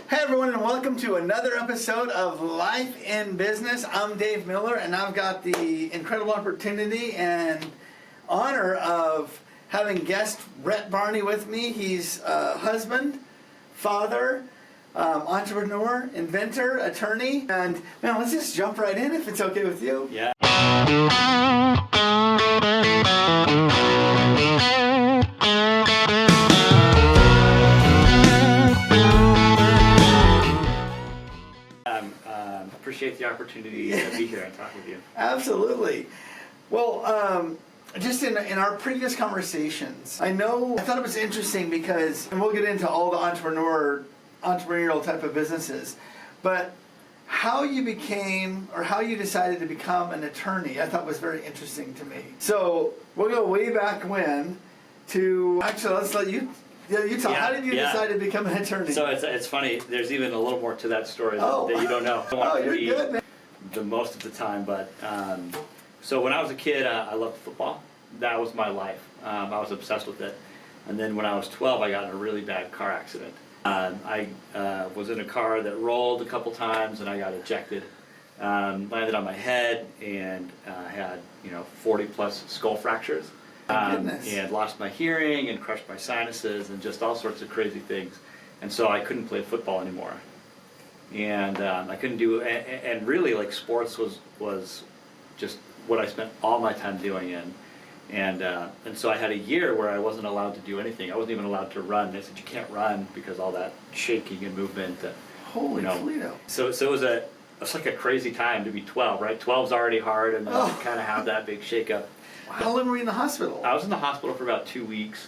Hey everyone, and welcome to another episode of Life in Business. I'm Dave Miller, and I've got the incredible opportunity and honor of having guest Rhett Barney with me. He's a husband, father, entrepreneur, inventor, attorney, and man, let's just jump right in if it's okay with you. Yeah. Appreciate the opportunity to be here and talk with you. Absolutely. Well, just in our previous conversations, I thought it was interesting because, and we'll get into all the entrepreneurial type of businesses, but how you became or how you decided to become an attorney, I thought was very interesting to me. So we'll go way back when to, actually let's let you tell. How did you decide to become an attorney? So it's funny, there's even a little more to that story that you don't know. You're good, man. The most of the time, but so when I was a kid, I loved football. That was my life. I was obsessed with it. And then when I was 12, I got in a really bad car accident. I was in a car that rolled a couple times, and I got ejected. Landed on my head and had 40 plus skull fractures. And lost my hearing and crushed my sinuses and just all sorts of crazy things. And so I couldn't play football anymore. And I couldn't do, and really like sports was just what I spent all my time doing in. And so I had a year where I wasn't allowed to do anything. I wasn't even allowed to run. They said, you can't run because all that shaking and movement. Holy Toledo. So it was like a crazy time to be 12, right? 12's already hard, and then you kind of have that big shakeup. How long were you in the hospital? I was in the hospital for about 2 weeks.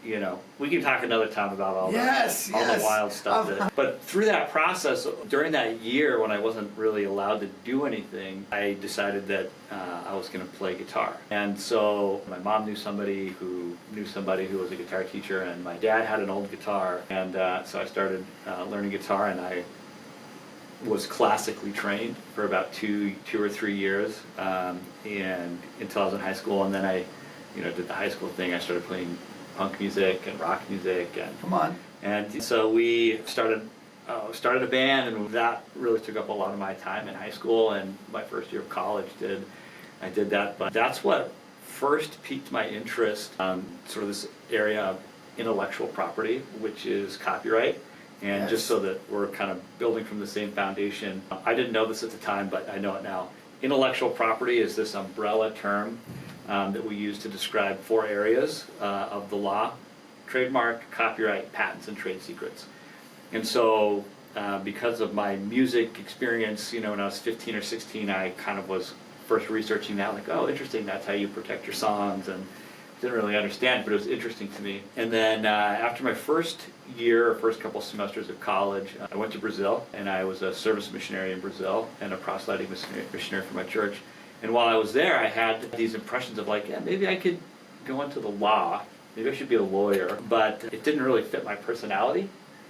We can talk another time about all the wild stuff. But through that process, during that year when I wasn't really allowed to do anything, I decided that I was going to play guitar. And so my mom knew somebody who was a guitar teacher, and my dad had an old guitar. And so I started learning guitar, and I was classically trained for about two or 3 years, and until I was in high school. And then I did the high school thing. I started playing punk music and rock music, and so we started a band, and that really took up a lot of my time in high school and my first year of college. I did that, but that's what first piqued my interest, sort of this area of intellectual property, which is copyright. And just so that we're kind of building from the same foundation, I didn't know this at the time, but I know it now. Intellectual property is this umbrella term that we use to describe 4 areas of the law: trademark, copyright, patents, and trade secrets. And so because of my music experience, when I was 15 or 16, I kind of was first researching that, like, oh, interesting, that's how you protect your songs, and didn't really understand, but it was interesting to me. And then after my first couple semesters of college, I went to Brazil, and I was a service missionary in Brazil and a proselyting missionary for my church. And while I was there, I had these impressions of maybe I could go into the law, maybe I should be a lawyer, but it didn't really fit my personality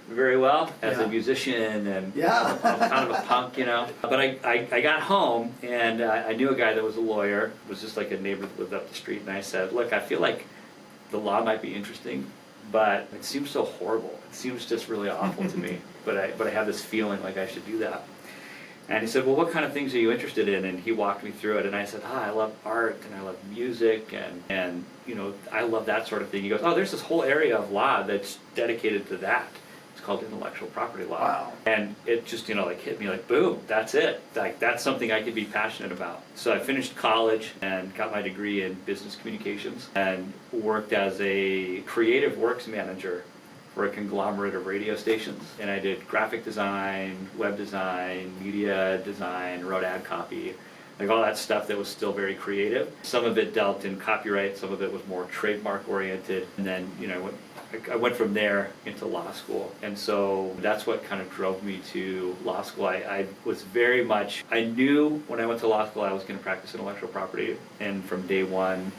very well as a musician, and I'm kind of a punk, But I got home, and I knew a guy that was a lawyer. It was just like a neighbor that lived up the street, and I said, look, I feel like the law might be interesting, but it seems so horrible. It seems just really awful to me, but I have this feeling like I should do that. And he said, well, what kind of things are you interested in? And he walked me through it, and I said, I love art, and I love music, and I love that sort of thing. He goes, oh, there's this whole area of law that's dedicated to that. It's called intellectual property law. Wow. And it just, hit me like, boom, that's it. That's something I could be passionate about. So I finished college and got my degree in business communications and worked as a creative works manager for a conglomerate of radio stations. And I did graphic design, web design, media design, wrote ad copy, all that stuff that was still very creative. Some of it dealt in copyright, some of it was more trademark oriented. And then, I went from there into law school. And so that's what kind of drove me to law school. I knew when I went to law school I was going to practice intellectual property. And from day one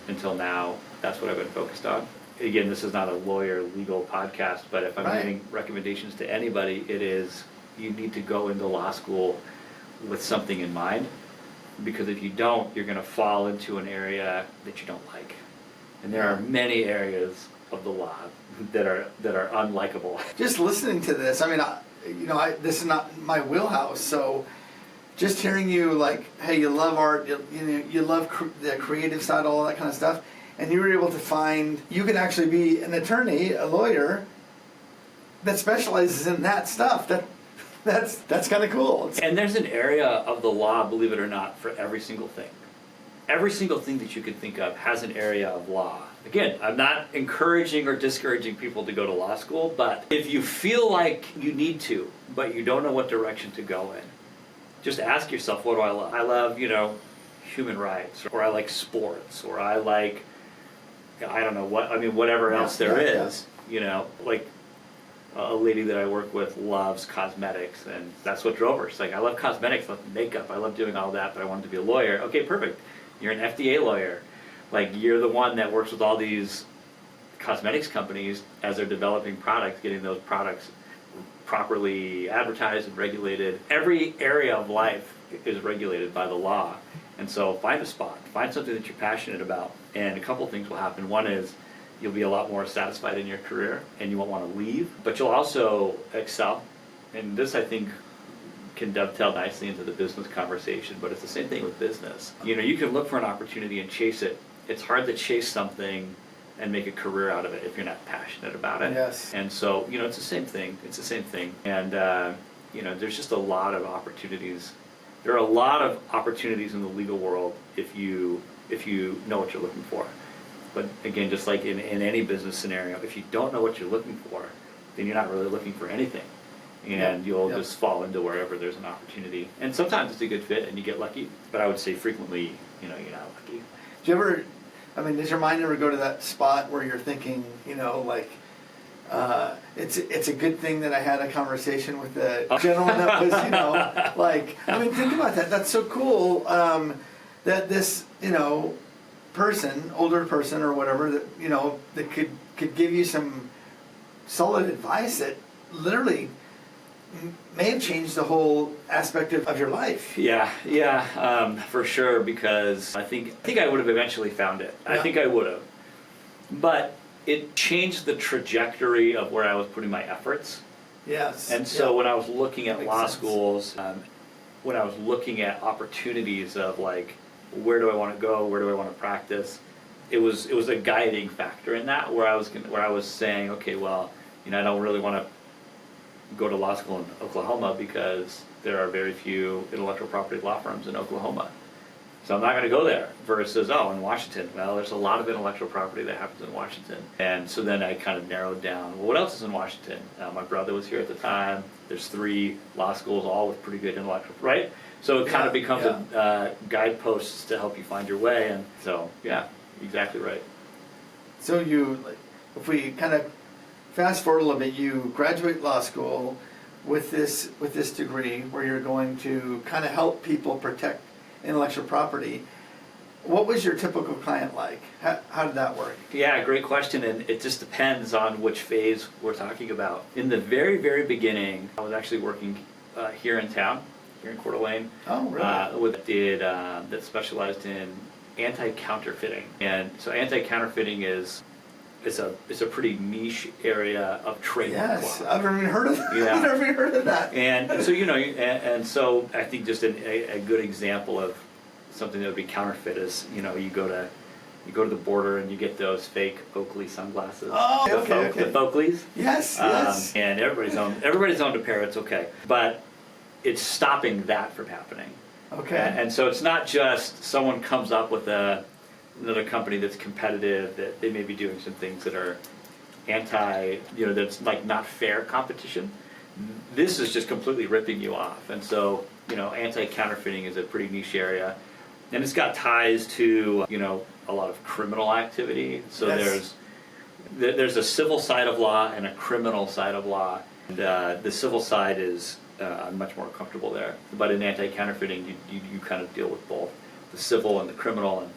until now, that's what I've been focused on. Again, this is not a lawyer legal podcast, but if I'm giving recommendations to anybody, it is you need to go into law school with something in mind. Because if you don't, you're going to fall into an area that you don't like. And there are many areas of the law that are unlikable. Just listening to this, I mean, this is not my wheelhouse, so just hearing you like, hey, you love art, you love the creative side, all that kind of stuff, and you were able to find, you can actually be an attorney, a lawyer that specializes in that stuff. That's kind of cool. And there's an area of the law, believe it or not, for every single thing. Every single thing that you could think of has an area of law. Again, I'm not encouraging or discouraging people to go to law school, but if you feel like you need to, but you don't know what direction to go in, just ask yourself, what do I love? I love, human rights, or I like sports, or I like, I don't know what, I mean, whatever else there is, like a lady that I work with loves cosmetics, and that's what drove her. She's like, I love cosmetics, I love makeup, I love doing all that, but I wanted to be a lawyer. Okay, perfect. You're an FDA lawyer. Like, you're the one that works with all these cosmetics companies as they're developing products, getting those products properly advertised and regulated. Every area of life is regulated by the law. And so find a spot, find something that you're passionate about, and a couple things will happen. One is you'll be a lot more satisfied in your career and you won't want to leave, but you'll also excel. And this, I think, can dovetail nicely into the business conversation, but it's the same thing with business. You can look for an opportunity and chase it. It's hard to chase something and make a career out of it if you're not passionate about it. Yes. And so, it's the same thing. It's the same thing. And, there's just a lot of opportunities. There are a lot of opportunities in the legal world if you know what you're looking for. But again, just like in any business scenario, if you don't know what you're looking for, then you're not really looking for anything. And you'll just fall into wherever there's an opportunity. And sometimes it's a good fit and you get lucky, but I would say frequently, you're not lucky. Do you ever, does your mind ever go to that spot where you're thinking, it's a good thing that I had a conversation with the gentleman that was, think about that. That's so cool that this, person, older person or whatever, that, that could give you some solid advice that literally may have changed the whole aspect of your life. Yeah, for sure, because I think I would have eventually found it. Yeah. I think I would have. But it changed the trajectory of where I was putting my efforts. Yes. And so when I was looking at law schools, when I was looking at opportunities of like, where do I want to go, where do I want to practice, it was a guiding factor in that, where I was saying, okay, well, I don't really want to go to law school in Oklahoma because there are very few intellectual property law firms in Oklahoma. So I'm not going to go there. Versus, in Washington. Well, there's a lot of intellectual property that happens in Washington. And so then I kind of narrowed down, well, what else is in Washington? My brother was here at the time. There's 3 law schools, all with pretty good intellectual, right? So it kind of becomes a guideposts to help you find your way. And so, yeah, exactly right. So if we kind of fast forward a little bit, you graduate law school with this degree where you're going to kind of help people protect intellectual property. What was your typical client like? How did that work? Yeah, great question, and it just depends on which phase we're talking about. In the very, very beginning, I was actually working here in town, here in Coeur d'Alene. Oh, really? That specialized in anti-counterfeiting. And so anti-counterfeiting is a pretty niche area of trademark law. Yes, I've never even heard of that. Yeah. I've never even heard of that. And so and so I think just a good example of something that would be counterfeit is you go to the border and you get those fake Oakley sunglasses. Oh, okay. The Oakleys. Yes, yes. And everybody's owned a pair. It's okay, but it's stopping that from happening. Okay. And so it's not just someone comes up with another company that's competitive, that they may be doing some things that are that's like not fair competition. This is just completely ripping you off. And so, anti-counterfeiting is a pretty niche area. And it's got ties to, a lot of criminal activity. So yes. there's a civil side of law and a criminal side of law. And the civil side is, I'm much more comfortable there. But in anti-counterfeiting, you kind of deal with both the civil and the criminal. And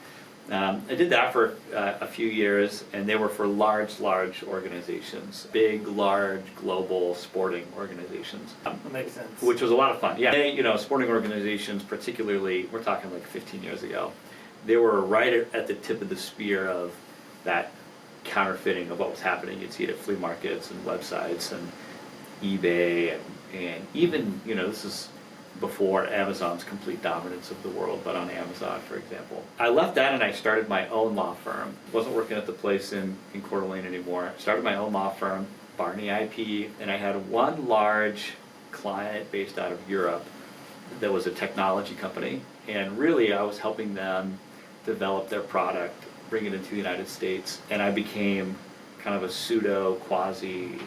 I did that for a few years, and they were for large organizations, big, large, global sporting organizations. That makes sense. Which was a lot of fun. Yeah, sporting organizations, particularly, we're talking like 15 years ago, they were right at the tip of the spear of that counterfeiting of what was happening. You'd see it at flea markets and websites and eBay and even, this is before Amazon's complete dominance of the world, but on Amazon, for example. I left that and I started my own law firm. Wasn't working at the place in Coeur d'Alene anymore. Started my own law firm, Barney IP, and I had one large client based out of Europe that was a technology company, and really I was helping them develop their product, bring it into the United States, and I became kind of a pseudo quasi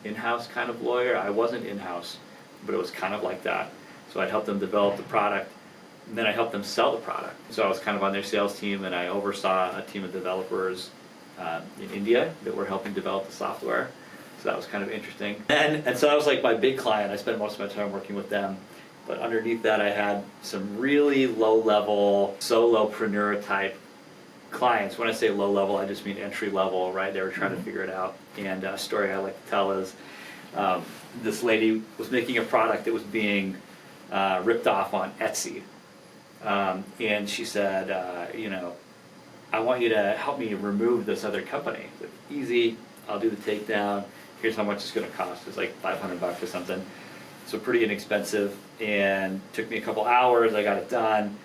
in-house kind of lawyer. I wasn't in-house, but it was kind of like that. So I'd help them develop the product, and then I helped them sell the product. So I was kind of on their sales team, and I oversaw a team of developers in India that were helping develop the software. So that was kind of interesting. And so that was like my big client. I spent most of my time working with them. But underneath that, I had some really low-level, solopreneur type clients. When I say low-level, I just mean entry-level, right? They were trying to figure it out. And a story I like to tell is this lady was making a product that was being ripped off on Etsy. And she said, I want you to help me remove this other company. I said, easy, I'll do the takedown. Here's how much it's going to cost. It's like $500 or something. So pretty inexpensive, and took me a couple hours. I got it done,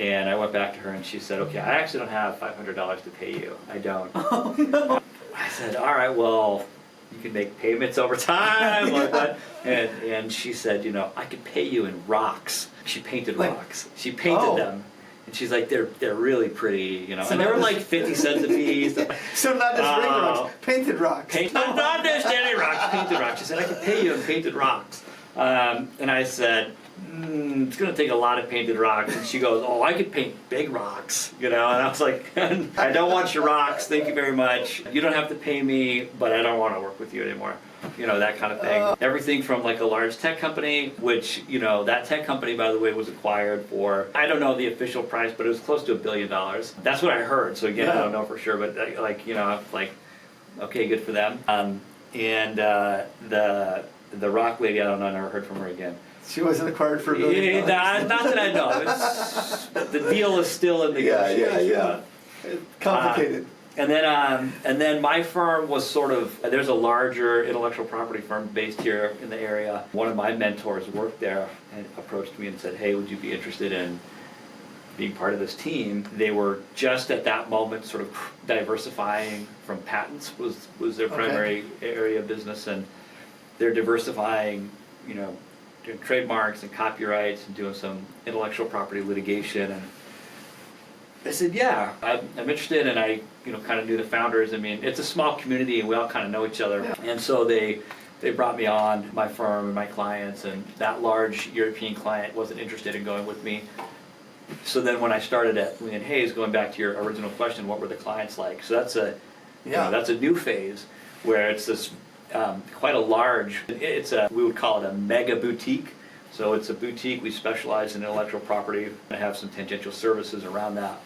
and I went back to her, and she said, okay, I actually don't have $500 to pay you. I don't. Oh, no. I said, all right, well, you can make payments over time. Like that. And she said, I could pay you in rocks. She painted rocks. She painted them. And she's like, they're really pretty, So and they were like 50 cents a piece. So not just ring rocks, painted rocks. Not just any rocks, painted rocks. She said, I could pay you in painted rocks. And I said, it's going to take a lot of painted rocks. And she goes, oh, I could paint big rocks, And I was like, I don't want your rocks. Thank you very much. You don't have to pay me, but I don't want to work with you anymore. That kind of thing. Everything from like a large tech company, which, that tech company, by the way, was acquired for, I don't know the official price, but it was close to $1 billion. That's what I heard. So again, I don't know for sure, but okay, good for them. And the rock lady, I don't know, I never heard from her again. She wasn't acquired for $1 billion. Not that I know. The deal is still in negotiation. Yeah. Complicated. And then my firm was sort of, there's a larger intellectual property firm based here in the area. One of my mentors worked there and approached me and said, hey, would you be interested in being part of this team? They were just at that moment sort of diversifying from patents was their primary area of business, and they're diversifying, doing trademarks and copyrights and doing some intellectual property litigation. And I said, yeah, I'm interested, and I, kind of knew the founders. I mean, it's a small community, and we all kind of know each other. Yeah. And so they brought me on, my firm and my clients, and that large European client wasn't interested in going with me. So then when I started at Lee & Hayes, going back to your original question, what were the clients like? So that's a new phase where it's this quite a large, we would call it a mega boutique. So it's a boutique. We specialize in intellectual property and have some tangential services around that.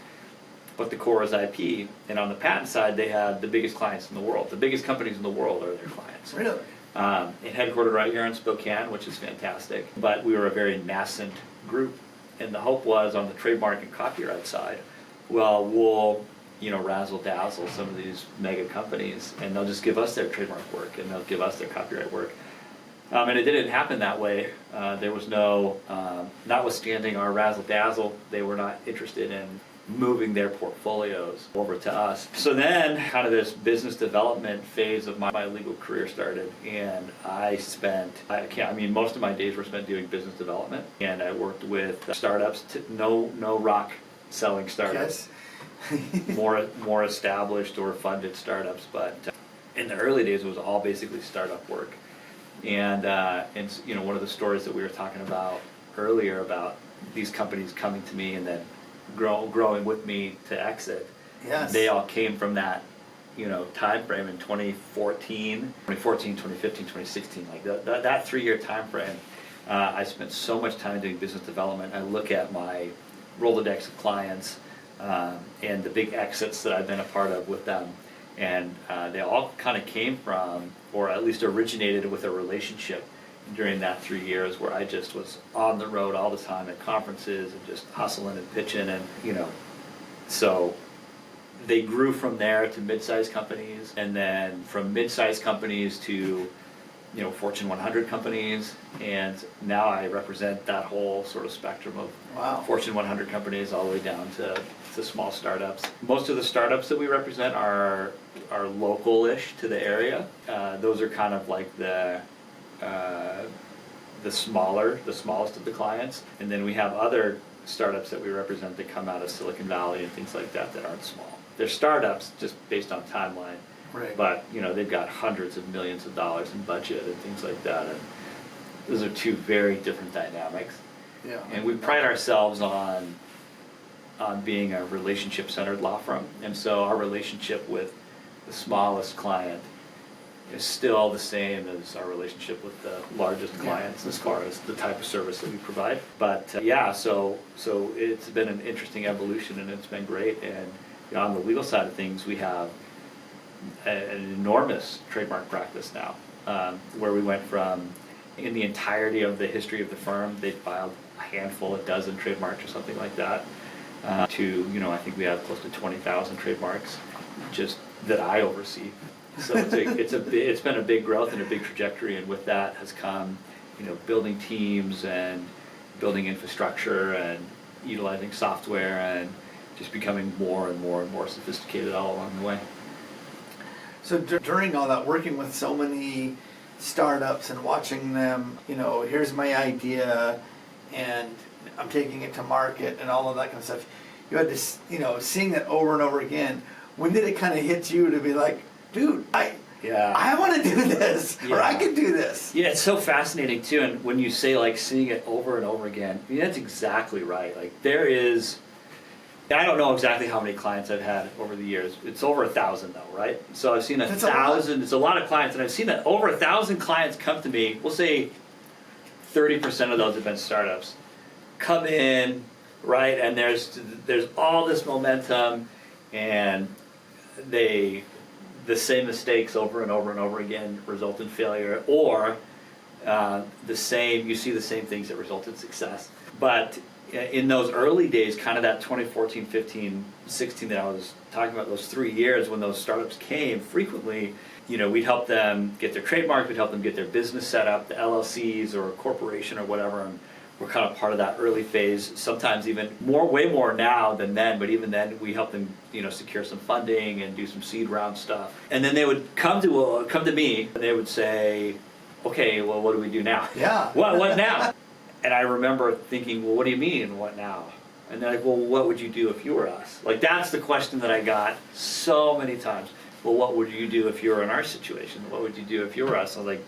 But the core is IP. And on the patent side, they had the biggest clients in the world. The biggest companies in the world are their clients. Really? And headquartered right here in Spokane, which is fantastic. But we were a very nascent group. And the hope was on the trademark and copyright side, well, we'll razzle dazzle some of these mega companies, and they'll just give us their trademark work, and they'll give us their copyright work. And it didn't happen that way. There was no, notwithstanding our razzle dazzle, they were not interested in moving their portfolios over to us. So then kind of this business development phase of my legal career started, and most of my days were spent doing business development, and I worked with startups, no rock selling startups. Yes. more established or funded startups, but in the early days it was all basically startup work. And one of the stories that we were talking about earlier about these companies coming to me and then growing with me to exit. Yes. They all came from that time frame in 2015, 2016, like that 3-year time frame. I spent so much time doing business development. I look at my Rolodex of clients and the big exits that I've been a part of with them, and they all kind of came from, or at least originated with, a relationship during that 3 years where I just was on the road all the time at conferences and just hustling and pitching, and so they grew from there to mid-sized companies, and then from mid-sized companies to Fortune 100 companies, and now I represent that whole sort of spectrum of Fortune 100 companies all the way down to small startups. Most of the startups that we represent are local-ish to the area. Those are kind of like the smallest of the clients, and then we have other startups that we represent that come out of Silicon Valley and things like that aren't small. They're startups just based on timeline. Right. But they've got hundreds of millions of dollars in budget and things like that, and those are two very different dynamics. Yeah. And we pride ourselves on being a relationship-centered law firm, and so our relationship with the smallest client is still the same as our relationship with the largest clients as far as the type of service that we provide. But so it's been an interesting evolution, and it's been great. And on the legal side of things, we have an enormous trademark practice now, where we went from, in the entirety of the history of the firm, they filed a handful, a dozen trademarks or something like that, to I think we have close to 20,000 trademarks just that I oversee. So it's been a big growth and a big trajectory, and with that has come building teams and building infrastructure and utilizing software and just becoming more and more and more sophisticated all along the way. So during all that, working with so many startups and watching them, here's my idea, and I'm taking it to market and all of that kind of stuff, you had to, seeing that over and over again, when did it kind of hit you to be like, dude, I want to do this, or I could do this? Yeah, it's so fascinating too, and when you say like seeing it over and over again, that's exactly right. Like there is, I don't know exactly how many clients I've had over the years. It's over 1,000 though, right? So I've seen 1,000. It's a lot of clients, and I've seen that over 1,000 clients come to me. We'll say 30% of those have been startups. Come in, right? And there's all this momentum, and the same mistakes over and over and over again result in failure, or you see the same things that result in success. But in those early days, kind of that 2014, 15, 16 that I was talking about, those 3 years when those startups came, frequently, we'd help them get their trademark, we'd help them get their business set up, the LLCs or a corporation or whatever, and we're kind of part of that early phase, sometimes even way more now than then, but even then we help them, secure some funding and do some seed round stuff. And then they would come to me, and they would say, okay, well, what do we do now? Yeah. What now? And I remember thinking, well, what do you mean, what now? And they're like, well, what would you do if you were us? Like, that's the question that I got so many times. Well, what would you do if you were in our situation? What would you do if you were us? I was like,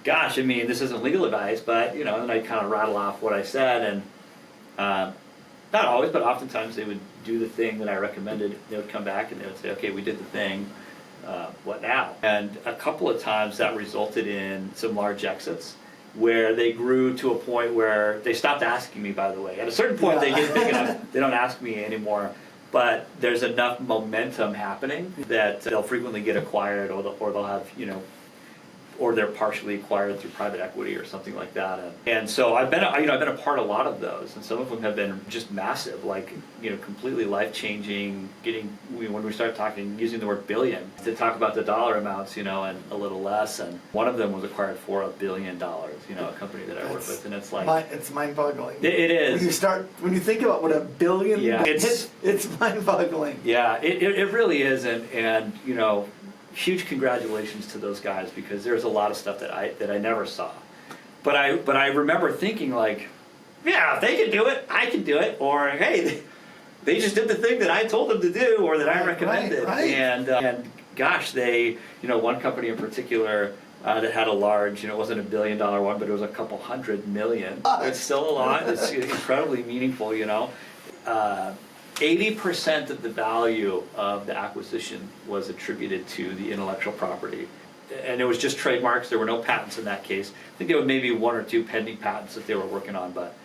gosh, I mean, this isn't legal advice, but, and I kind of rattle off what I said, and not always, but oftentimes they would do the thing that I recommended. They would come back and they would say, okay, we did the thing, what now? And a couple of times that resulted in some large exits, where they grew to a point where they stopped asking me, by the way. At a certain point, they get big enough, they don't ask me anymore. But there's enough momentum happening that they'll frequently get acquired, or they'll have, or they're partially acquired through private equity or something like that. And so I've been a part of a lot of those, and some of them have been just massive, like, completely life-changing, when we start using the word billion to talk about the dollar amounts, and a little less. And one of them was acquired for $1 billion, a company that I work with, and it's like... It's mind-boggling. It is. When you think about what $1 billion is, it's mind-boggling. Yeah, it really is, and huge congratulations to those guys, because there's a lot of stuff that I never saw, but I remember thinking, like, yeah, if they can do it, I can do it, or hey, they just did the thing that I told them to do, or that I recommended. Right. And gosh, they, one company in particular that had a large, it wasn't $1 billion one, but it was a couple $100 million. It's still a lot. It's incredibly meaningful. 80% of the value of the acquisition was attributed to the intellectual property. And it was just trademarks. There were no patents in that case. I think there were maybe 1 or 2 pending patents that they were working on, but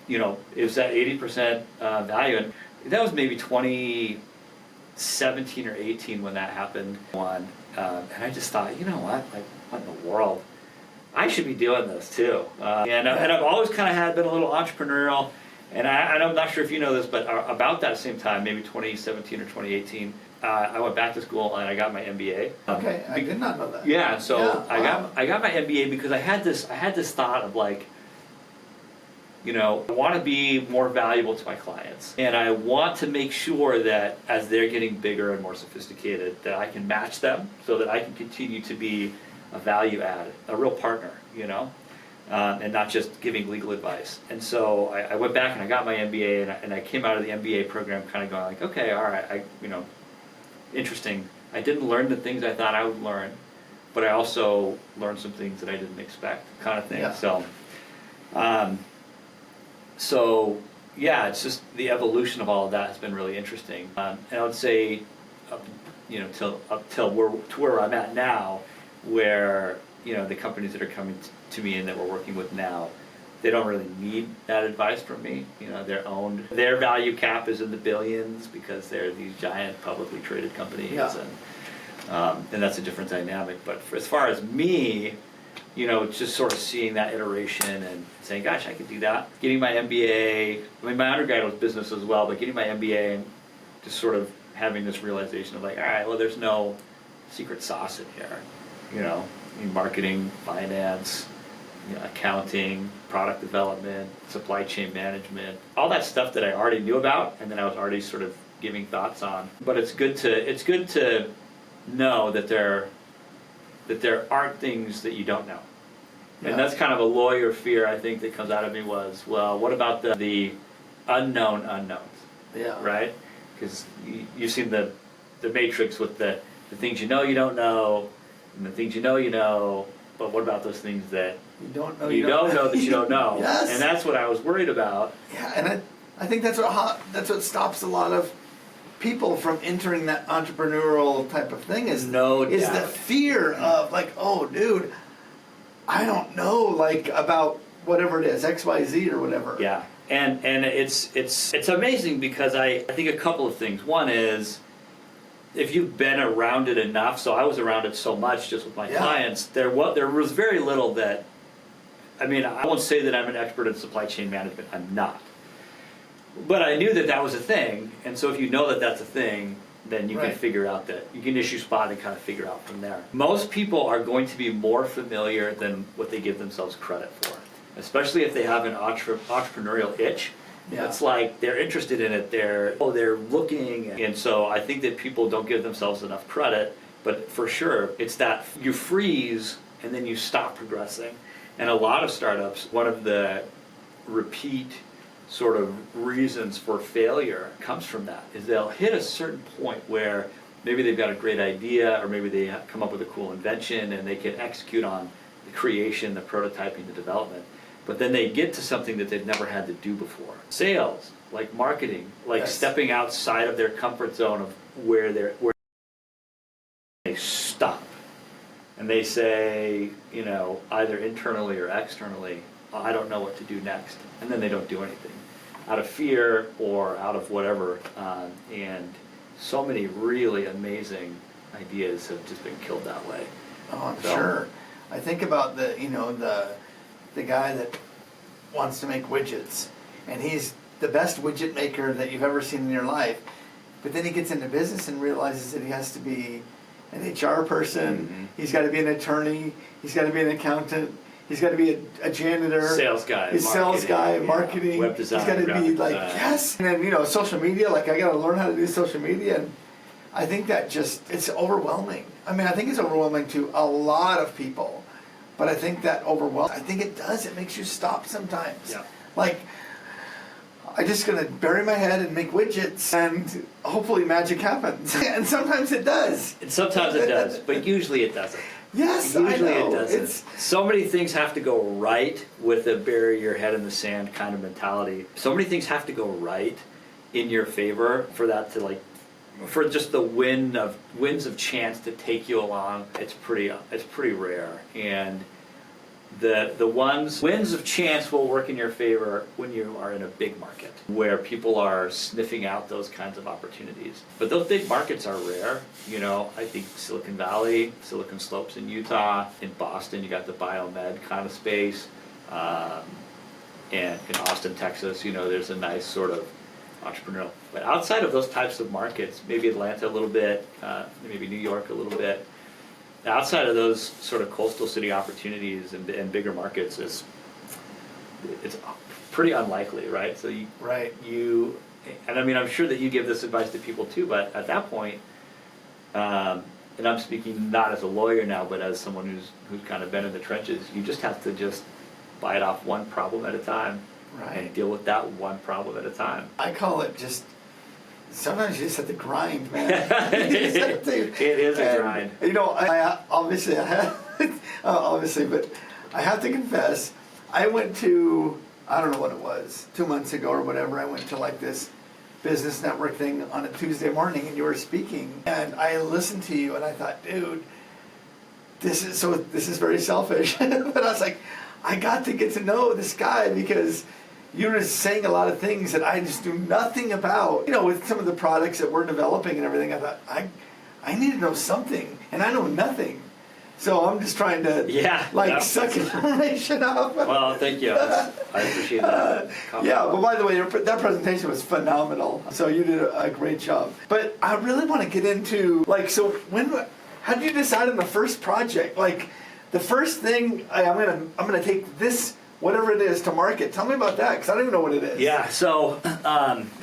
it was that 80% value. And that was maybe 2017 or 18 when that happened. And I just thought, you know what? Like, what in the world? I should be doing this too. And I've always kind of been a little entrepreneurial. And I'm not sure if you know this, but about that same time, maybe 2017 or 2018, I went back to school and I got my MBA. Okay, I did not know that. Yeah, so Yeah, I got my MBA because I had this thought of like, I want to be more valuable to my clients, and I want to make sure that as they're getting bigger and more sophisticated, that I can match them so that I can continue to be a value add, a real partner, and not just giving legal advice. And so I went back and I got my MBA, and I came out of the MBA program kind of going like, okay, all right, interesting. I didn't learn the things I thought I would learn, but I also learned some things that I didn't expect, kind of thing. Yeah. So yeah, it's just the evolution of all of that has been really interesting. And I would say, up till where I'm at now, where the companies that are coming to me and that we're working with now, they don't really need that advice from me. Their value cap is in the billions because they're these giant publicly traded companies, and that's a different dynamic. But as far as me, just sort of seeing that iteration and saying, gosh, I could do that. Getting my MBA, my undergrad was business as well, but getting my MBA and just sort of having this realization of like, all right, well, there's no secret sauce in here, in marketing, finance, accounting, product development, supply chain management, all that stuff that I already knew about and then I was already sort of giving thoughts on. But it's good to know that there aren't things that you don't know. And that's kind of a lawyer fear, I think, that comes out of me was, well, what about the unknown unknowns? Yeah. Right? Because you've seen the Matrix with the things you don't know, and the things you know, but what about those things that you don't know that you don't know? Yes. And that's what I was worried about. Yeah, and I think that's what stops a lot of people from entering that entrepreneurial type of thing is the fear of like, oh, dude, I don't know about whatever it is, XYZ or whatever. Yeah, and it's amazing because I think a couple of things. One is if you've been around it enough. So I was around it so much just with my clients. There was very little that. I mean, I won't say that I'm an expert in supply chain management. I'm not. But I knew that was a thing, and so if you know that that's a thing, then you can figure out that you can issue spot and kind of figure out from there. Most people are going to be more familiar than what they give themselves credit for, especially if they have an entrepreneurial itch. Yeah. It's like they're interested in it, they're looking, and so I think that people don't give themselves enough credit, but for sure, it's that you freeze and then you stop progressing. And a lot of startups, one of the repeat sort of reasons for failure comes from that, is they'll hit a certain point where maybe they've got a great idea or maybe they come up with a cool invention and they can execute on the creation, the prototyping, the development, but then they get to something that they've never had to do before. Sales, like marketing, like stepping outside of their comfort zone of where they stop and they say, either internally or externally, I don't know what to do next, and then they don't do anything out of fear or out of whatever, and so many really amazing ideas have just been killed that way. Oh, I'm sure. I think about the guy that wants to make widgets, and he's the best widget maker that you've ever seen in your life, but then he gets into business and realizes that he has to be an HR person, mm-hmm. He's got to be an attorney, he's got to be an accountant, he's got to be a janitor, sales guy, marketing, web design, he's got to be like, yes, and then social media, like I got to learn how to do social media, and I think that it's overwhelming. I mean, I think it's overwhelming to a lot of people, but I think that I think it makes you stop sometimes. Yeah. Like, I'm just going to bury my head and make widgets and hopefully magic happens. And sometimes it does. And sometimes it does, but usually it doesn't. Yes, usually I know. It doesn't. So many things have to go right with a bury your head in the sand kind of mentality. So many things have to go right in your favor for that to for just the winds of chance to take you along. It's pretty rare. And the winds of chance will work in your favor when you are in a big market where people are sniffing out those kinds of opportunities. But those big markets are rare. I think Silicon Valley, Silicon Slopes in Utah, in Boston, you got the biomed kind of space. and in Austin, Texas, there's a nice sort of entrepreneurial. But outside of those types of markets, maybe Atlanta a little bit, maybe New York a little bit, outside of those sort of coastal city opportunities and bigger markets, it's pretty unlikely, right? So and I mean, I'm sure that you give this advice to people too, but at that point, and I'm speaking not as a lawyer now, but as someone who's kind of been in the trenches, you just have to just bite off one problem at a time, and deal with that one problem at a time. I call it just, sometimes you just have to grind, man. It is a grind. I obviously, but I have to confess, I went to, I don't know what it was, 2 months ago or whatever, I went to like this business network thing on a Tuesday morning, and you were speaking, and I listened to you, and I thought, dude, this is very selfish. But I was like, I got to get to know this guy because you were saying a lot of things that I just knew nothing about. With some of the products that we're developing and everything, I thought, I need to know something, and I know nothing. So I'm just trying to suck information up. Well, thank you. I appreciate that. But by the way, that presentation was phenomenal. So you did a great job. But I really want to get into, how did you decide on the first project? Like, the first thing, I'm gonna take this, whatever it is, to market. Tell me about that, because I don't even know what it is. Yeah, so,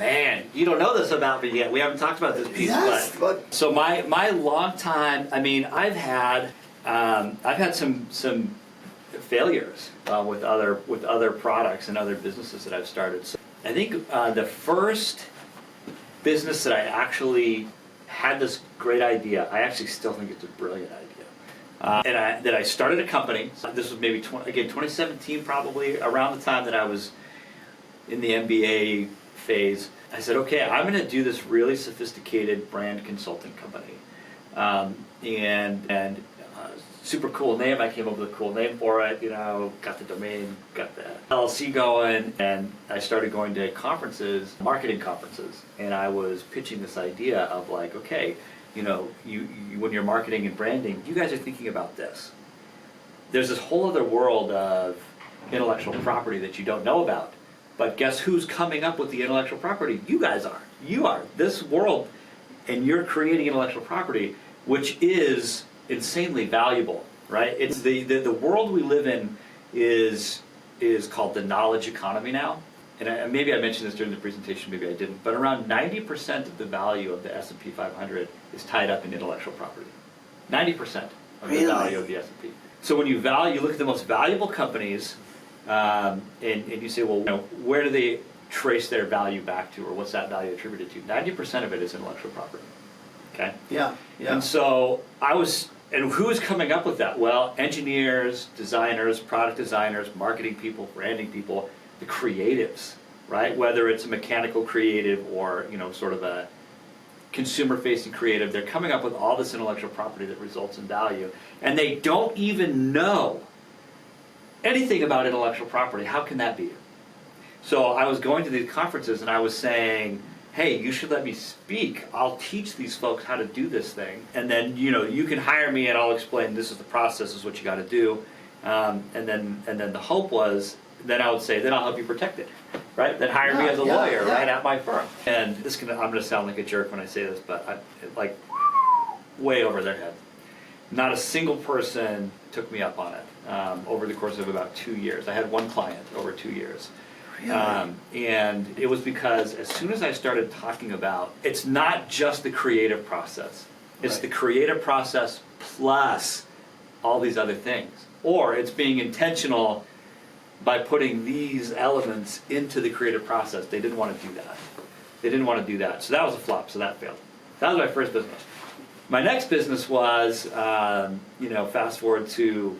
man, you don't know this about me yet. We haven't talked about this piece, but so my long time, I mean, I've had some failures with other products and other businesses that I've started. So I think the first business that I actually had this great idea, I actually still think it's a brilliant idea. And I started a company. This was maybe 2017, probably around the time that I was in the MBA phase. I said, okay, I'm going to do this really sophisticated brand consulting company, and super cool name. I came up with a cool name for it. Got the domain, got the LLC going, and I started going to conferences, marketing conferences, and I was pitching this idea of like, okay, you when you're marketing and branding, you guys are thinking about this. There's this whole other world of intellectual property that you don't know about. But guess who's coming up with the intellectual property? You guys are. You are. This world, and you're creating intellectual property, which is insanely valuable, right? It's the world we live in is called the knowledge economy now. And maybe I mentioned this during the presentation, maybe I didn't, but around 90% of the value of the S&P 500 is tied up in intellectual property. 90% of the value of the S&P. So when you look at the most valuable companies, and you say, well, where do they trace their value back to, or what's that value attributed to? 90% of it is intellectual property. Okay? Yeah. And so and who's coming up with that? Well, engineers, designers, product designers, marketing people, branding people, the creatives, right? Whether it's a mechanical creative or, sort of a consumer-facing creative, they're coming up with all this intellectual property that results in value, and they don't even know anything about intellectual property. How can that be? So I was going to these conferences and I was saying, hey, you should let me speak. I'll teach these folks how to do this thing, and then you can hire me and I'll explain this is the process, this is what you got to do, and then the hope was then I would say then I'll help you protect it, right? Then hire me as a lawyer, right, at my firm. And I'm going to sound like a jerk when I say this, but like way over their head. Not a single person took me up on it over the course of about 2 years. I had one client over 2 years. Really? And it was because as soon as I started talking about, it's not just the creative process. It's the creative process plus all these other things. Or it's being intentional by putting these elements into the creative process. They didn't want to do that. So that was a flop, so that failed. That was my first business. My next business was, fast forward to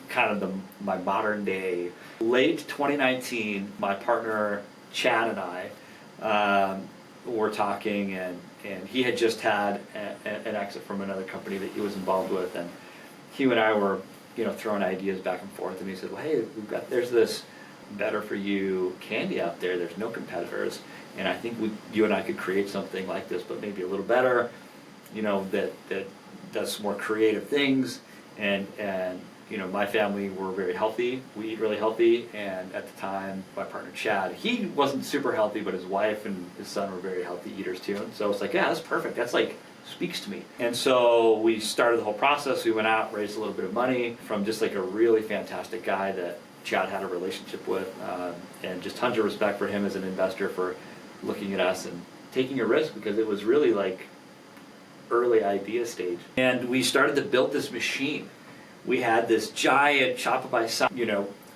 kind of my modern day. Late 2019, my partner Chad and I were talking, and he had just had an exit from another company that he was involved with, and he and I were throwing ideas back and forth, and he said, well, hey, there's this better for you candy out there, there's no competitors, and I think you and I could create something like this, but maybe a little better, that does some more creative things, and my family were very healthy. We eat really healthy, and at the time, my partner Chad, he wasn't super healthy, but his wife and his son were very healthy eaters too. And so it's like, yeah, that's perfect. That's like speaks to me. And so we started the whole process. We went out, raised a little bit of money from just like a really fantastic guy that Chad had a relationship with, and just tons of respect for him as an investor for looking at us and taking a risk, because it was really like early idea stage. And we started to build this machine. We had this giant Shopify site,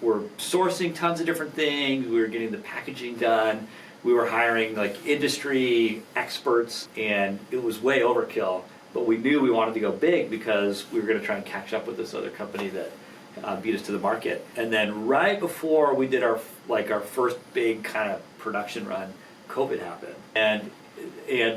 we're sourcing tons of different things. We were getting the packaging done. We were hiring like industry experts, and it was way overkill. But we knew we wanted to go big because we were going to try and catch up with this other company that beat us to the market. And then right before we did our first big kind of production run, COVID happened. And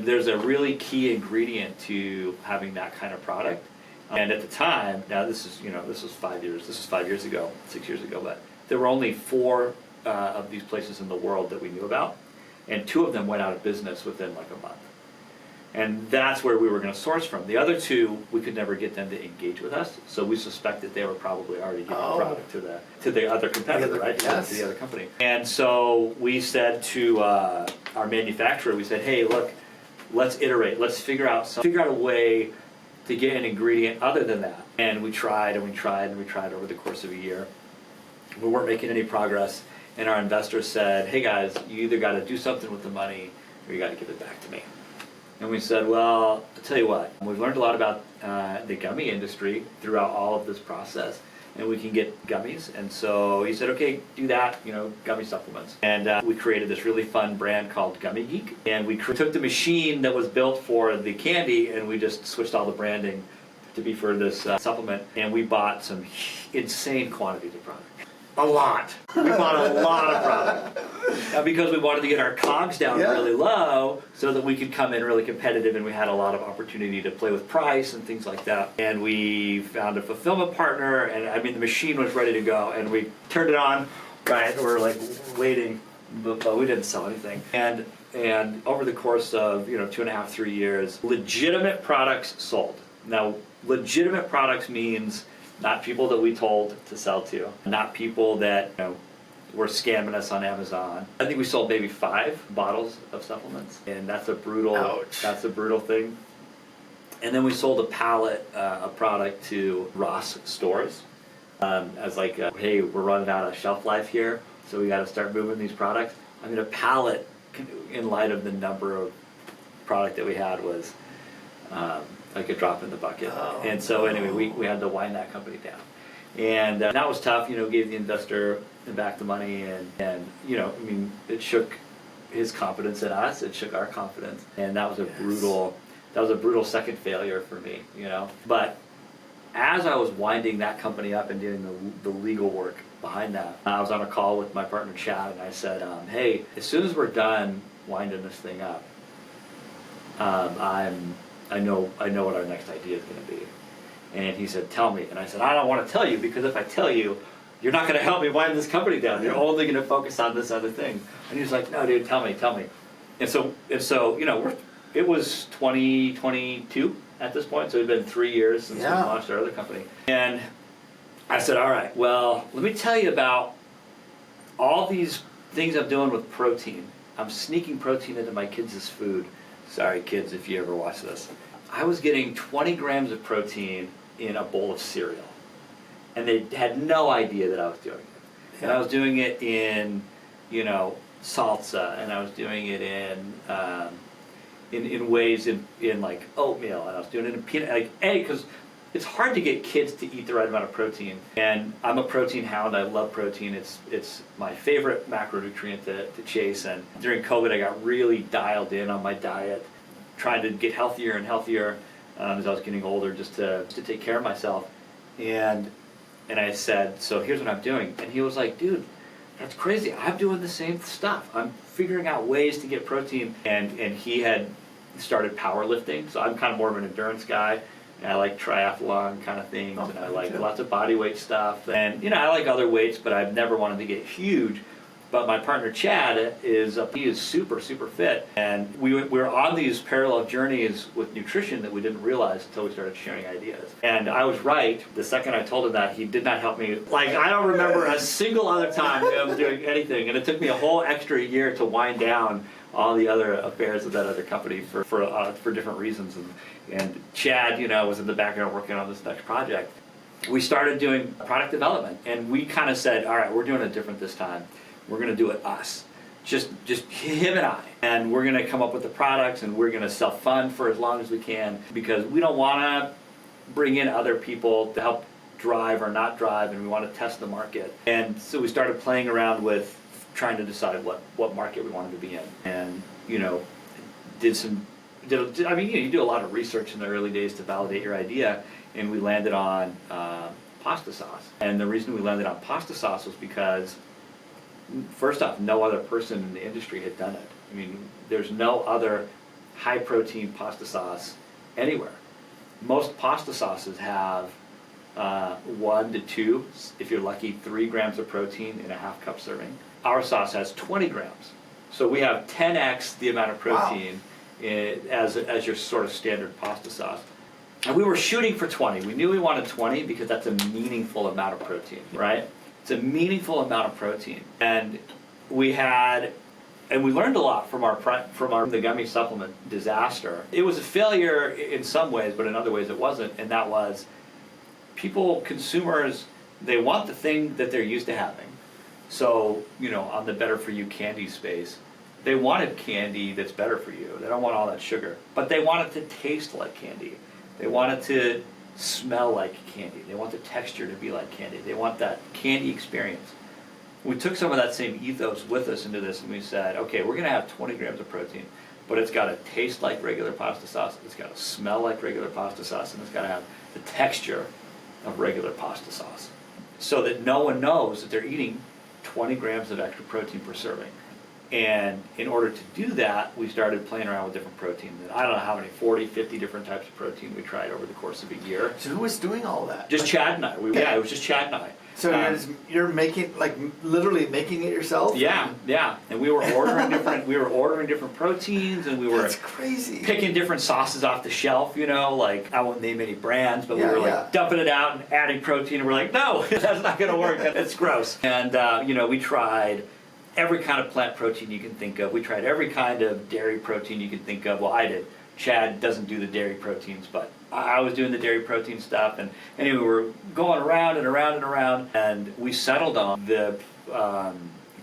there's a really key ingredient to having that kind of product. And at the time, now this was 5 years. This was 5 years ago, 6 years ago. But there were only 4 of these places in the world that we knew about, and 2 of them went out of business within like a month. And that's where we were going to source from. The other 2, we could never get them to engage with us, so we suspected they were probably already giving product to the other competitor, right? Yes. To the other company. And so we said to our manufacturer, we said, hey, look, let's iterate. Let's figure out a way to get an ingredient other than that. And we tried and we tried and we tried over the course of a year. We weren't making any progress, and our investors said, hey guys, you either got to do something with the money or you got to give it back to me. And we said, well, I'll tell you what, we've learned a lot about the gummy industry throughout all of this process, and we can get gummies. And so he said, okay, do that, gummy supplements. And we created this really fun brand called Gummy Geek. And we took the machine that was built for the candy, and we just switched all the branding to be for this supplement. And we bought some insane quantities of product. A lot. We bought a lot of product. Because we wanted to get our COGS down really low so that we could come in really competitive, and we had a lot of opportunity to play with price and things like that. And we found a fulfillment partner, and the machine was ready to go, and we turned it on, right? We're like waiting, but we didn't sell anything. And over the course of 2.5, 3 years, legitimate products sold. Now, legitimate products means not people that we told to sell to, not people that were scamming us on Amazon. I think we sold maybe 5 bottles of supplements, and that's a brutal thing. And then we sold a pallet of product to Ross stores as like, hey, we're running out of shelf life here, so we got to start moving these products. A pallet, in light of the number of product that we had, was like a drop in the bucket. And so anyway, we had to wind that company down. And that was tough, gave the investor back the money, and it shook his confidence in us, it shook our confidence. And that was a brutal second failure for me, But as I was winding that company up and doing the legal work behind that, I was on a call with my partner Chad, and I said, hey, as soon as we're done winding this thing up, I know what our next idea is going to be. And he said, tell me. And I said, I don't want to tell you, because if I tell you, you're not going to help me wind this company down. You're only going to focus on this other thing. And he was like, no, dude, tell me. And so it was 2022 at this point, so it had been 3 years since we launched our other company. And I said, all right, well, let me tell you about all these things I'm doing with protein. I'm sneaking protein into my kids' food. Sorry, kids, if you ever watch this. I was getting 20 grams of protein in a bowl of cereal, and they had no idea that I was doing it. And I was doing it in, salsa, and I was doing it in ways in like oatmeal, and I was doing it in peanut, because it's hard to get kids to eat the right amount of protein. And I'm a protein hound. I love protein. It's my favorite macronutrient to chase. And during COVID, I got really dialed in on my diet, trying to get healthier and healthier as I was getting older, just to take care of myself. And I said, so here's what I'm doing. And he was like, dude, that's crazy. I'm doing the same stuff. I'm figuring out ways to get protein. And he had started powerlifting, so I'm kind of more of an endurance guy. And I like triathlon kind of things, and I like lots of body weight stuff. And I like other weights, but I've never wanted to get huge. But my partner Chad he is super, super fit. And we're on these parallel journeys with nutrition that we didn't realize until we started sharing ideas. And I was right. The second I told him that, he did not help me. Like, I don't remember a single other time him doing anything. And it took me a whole extra year to wind down all the other affairs of that other company for different reasons. And Chad, was in the background working on this next project. We started doing product development, and we kind of said, all right, we're doing it different this time. We're going to do it us. Just him and I. And we're going to come up with the products, and we're going to self-fund for as long as we can, because we don't want to bring in other people to help drive or not drive, and we want to test the market. And so we started playing around with trying to decide what market we wanted to be in. And, you do a lot of research in the early days to validate your idea, and we landed on pasta sauce. And the reason we landed on pasta sauce was because, first off, no other person in the industry had done it. I mean, there's no other high-protein pasta sauce anywhere. Most pasta sauces have 1 to 2, if you're lucky, 3 grams of protein in a half-cup serving. Our sauce has 20 grams. So we have 10x the amount of protein as your sort of standard pasta sauce. And we were shooting for 20. We knew we wanted 20 because that's a meaningful amount of protein, right? It's a meaningful amount of protein. And we learned a lot from the gummy supplement disaster. It was a failure in some ways, but in other ways it wasn't. And that was consumers, they want the thing that they're used to having. So, on the better for you candy space, they wanted candy that's better for you. They don't want all that sugar. But they want it to taste like candy. They want it to smell like candy. They want the texture to be like candy. They want that candy experience. We took some of that same ethos with us into this, and we said, okay, we're going to have 20 grams of protein, but it's got to taste like regular pasta sauce, it's got to smell like regular pasta sauce, and it's got to have the texture of regular pasta sauce, so that no one knows that they're eating 20 grams of extra protein per serving. And in order to do that, we started playing around with different proteins. And I don't know how many, 40, 50 different types of protein we tried over the course of a year. So who was doing all that? Just Chad and I. It was just Chad and I. So you're making, literally making it yourself? Yeah. And we were ordering different proteins, and we were That's crazy. Picking different sauces off the shelf, I won't name any brands, but we were dumping it out and adding protein, and we're like, no, that's not going to work. It's gross. And, we tried every kind of plant protein you can think of. We tried every kind of dairy protein you can think of. Well, I did. Chad doesn't do the dairy proteins, but I was doing the dairy protein stuff. And anyway, we were going around and around and around, and we settled on the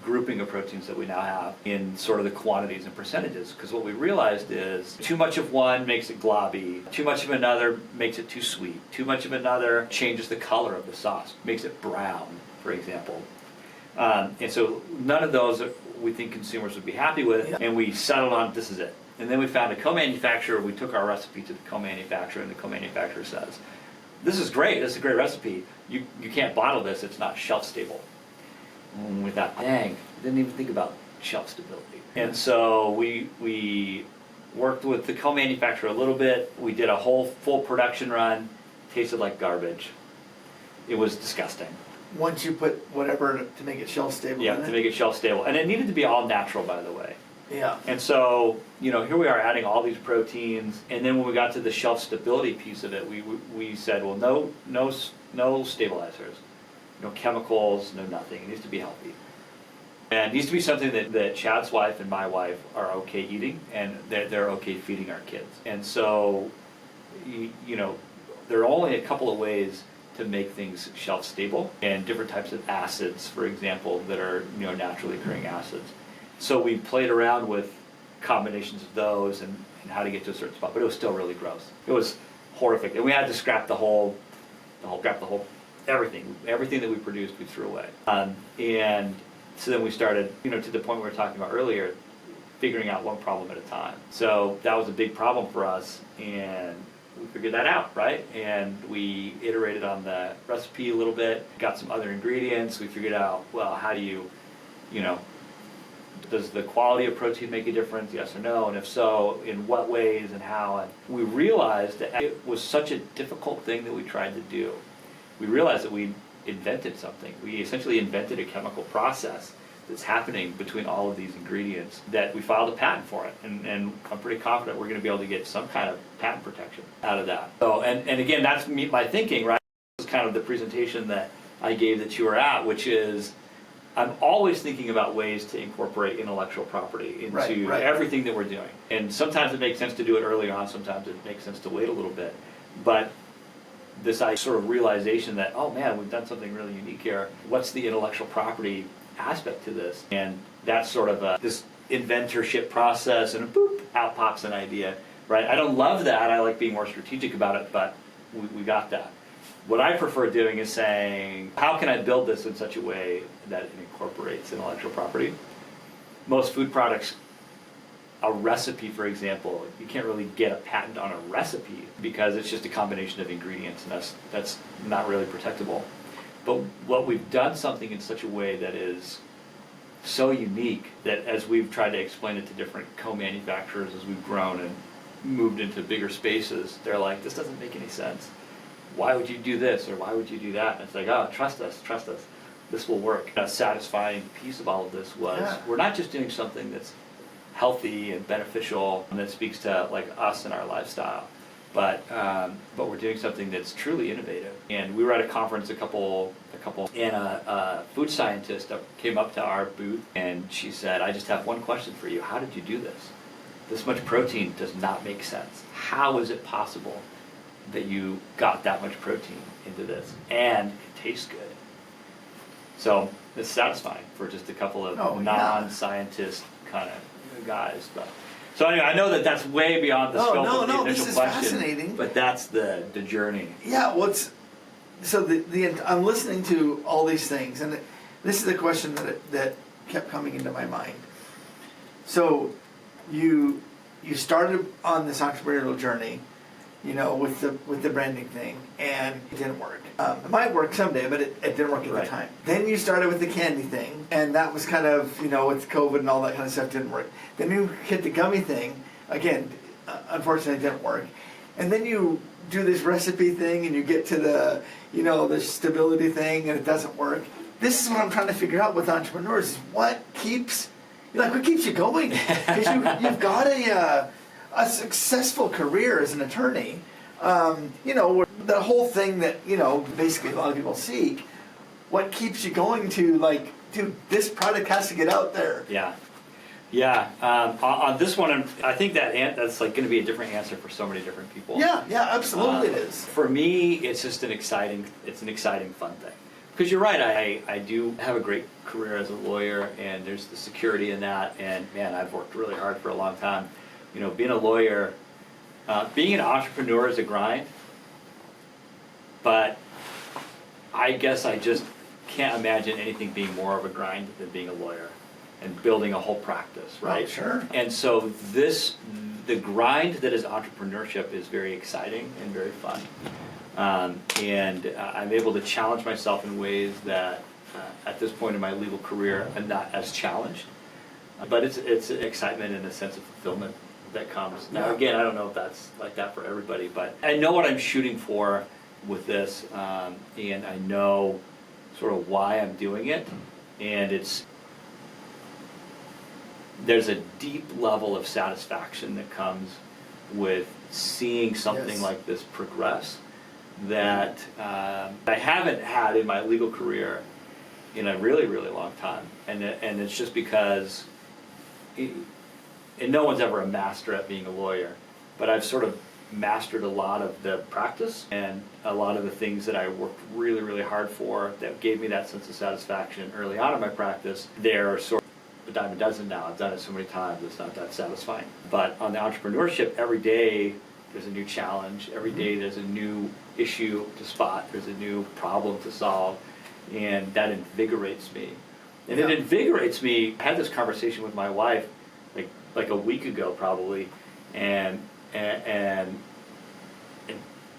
grouping of proteins that we now have in sort of the quantities and percentages. Because what we realized is too much of one makes it globby, too much of another makes it too sweet, too much of another changes the color of the sauce, makes it brown, for example. And so none of those we think consumers would be happy with, and we settled on this is it. And then we found a co-manufacturer. We took our recipe to the co-manufacturer, and the co-manufacturer says, this is great, this is a great recipe. You can't bottle this, it's not shelf stable. And we thought, dang, didn't even think about shelf stability. And so we worked with the co-manufacturer a little bit. We did a whole full production run, tasted like garbage. It was disgusting. Once you put whatever to make it shelf stable. Yeah, to make it shelf stable. And it needed to be all natural, by the way. Yeah. And so, here we are adding all these proteins, and then when we got to the shelf stability piece of it, we said, well, no stabilizers, no chemicals, no nothing. It needs to be healthy. And it needs to be something that Chad's wife and my wife are okay eating, and they're okay feeding our kids. And so, there are only a couple of ways to make things shelf stable, and different types of acids, for example, that are naturally occurring acids. So we played around with combinations of those and how to get to a certain spot, but it was still really gross. It was horrific, and we had to scrap everything that we produced, we threw away. And so then we started, to the point we were talking about earlier, figuring out one problem at a time. So that was a big problem for us, and we figured that out, right? And we iterated on the recipe a little bit, got some other ingredients. We figured out, well, how do you, does the quality of protein make a difference, yes or no? And if so, in what ways and how? And we realized that it was such a difficult thing that we tried to do. We realized that we invented something. We essentially invented a chemical process that's happening between all of these ingredients that we filed a patent for it. And I'm pretty confident we're going to be able to get some kind of patent protection out of that. So, and again, that's my thinking, right? This is kind of the presentation that I gave that you were at, which is I'm always thinking about ways to incorporate intellectual property into everything that we're doing. And sometimes it makes sense to do it early on, sometimes it makes sense to wait a little bit. But this sort of realization that, oh man, we've done something really unique here. What's the intellectual property aspect to this? And that's sort of this inventorship process, and boop, out pops an idea, right? I don't love that. I like being more strategic about it, but we got that. What I prefer doing is saying, how can I build this in such a way that it incorporates intellectual property? Most food products, a recipe, for example, you can't really get a patent on a recipe because it's just a combination of ingredients, and that's not really protectable. But what we've done something in such a way that is so unique that as we've tried to explain it to different co-manufacturers as we've grown and moved into bigger spaces, they're like, this doesn't make any sense. Why would you do this, or why would you do that? And it's like, oh, trust us, this will work. A satisfying piece of all of this was we're not just doing something that's healthy and beneficial and that speaks to like us and our lifestyle, but we're doing something that's truly innovative. And we were at a conference, a couple, and a food scientist came up to our booth, and she said, I just have one question for you. How did you do this? This much protein does not make sense. How is it possible that you got that much protein into this and it tastes good? So it's satisfying for just a couple of non-scientist kind of guys. But so anyway, I know that that's way beyond the scope of the initial question. Fascinating. But that's the journey. Yeah, I'm listening to all these things, and this is the question that kept coming into my mind. So you started on this entrepreneurial journey, with the branding thing, and it didn't work. It might work someday, but it didn't work at the time. Then you started with the candy thing, and that was kind of, with COVID and all that kind of stuff, didn't work. Then you hit the gummy thing, again, unfortunately it didn't work. And then you do this recipe thing, and you get to the stability thing, and it doesn't work. This is what I'm trying to figure out with entrepreneurs, is what keeps you going? Because you've got a successful career as an attorney, the whole thing that, basically a lot of people seek. What keeps you going to, like, dude, this product has to get out there? Yeah. On this one, I think that's like going to be a different answer for so many different people. Yeah, absolutely it is. For me, it's just an exciting, fun thing. Because you're right, I do have a great career as a lawyer, and there's the security in that, and man, I've worked really hard for a long time. Being a lawyer, being an entrepreneur is a grind, but I guess I just can't imagine anything being more of a grind than being a lawyer and building a whole practice, right? Oh, sure. And so the grind that is entrepreneurship is very exciting and very fun. And I'm able to challenge myself in ways that at this point in my legal career I'm not as challenged. But it's an excitement and a sense of fulfillment that comes. Now again, I don't know if that's like that for everybody, but I know what I'm shooting for with this, and I know sort of why I'm doing it, and there's a deep level of satisfaction that comes with seeing something like this progress that I haven't had in my legal career in a really, really long time, and it's just because and no one's ever a master at being a lawyer, but I've sort of mastered a lot of the practice and a lot of the things that I worked really, really hard for that gave me that sense of satisfaction early on in my practice. They're sort of a dime a dozen now. I've done it so many times, it's not that satisfying. But on the entrepreneurship, every day there's a new challenge. Every day there's a new issue to spot. There's a new problem to solve, and that invigorates me. And it invigorates me. I had this conversation with my wife like a week ago probably, and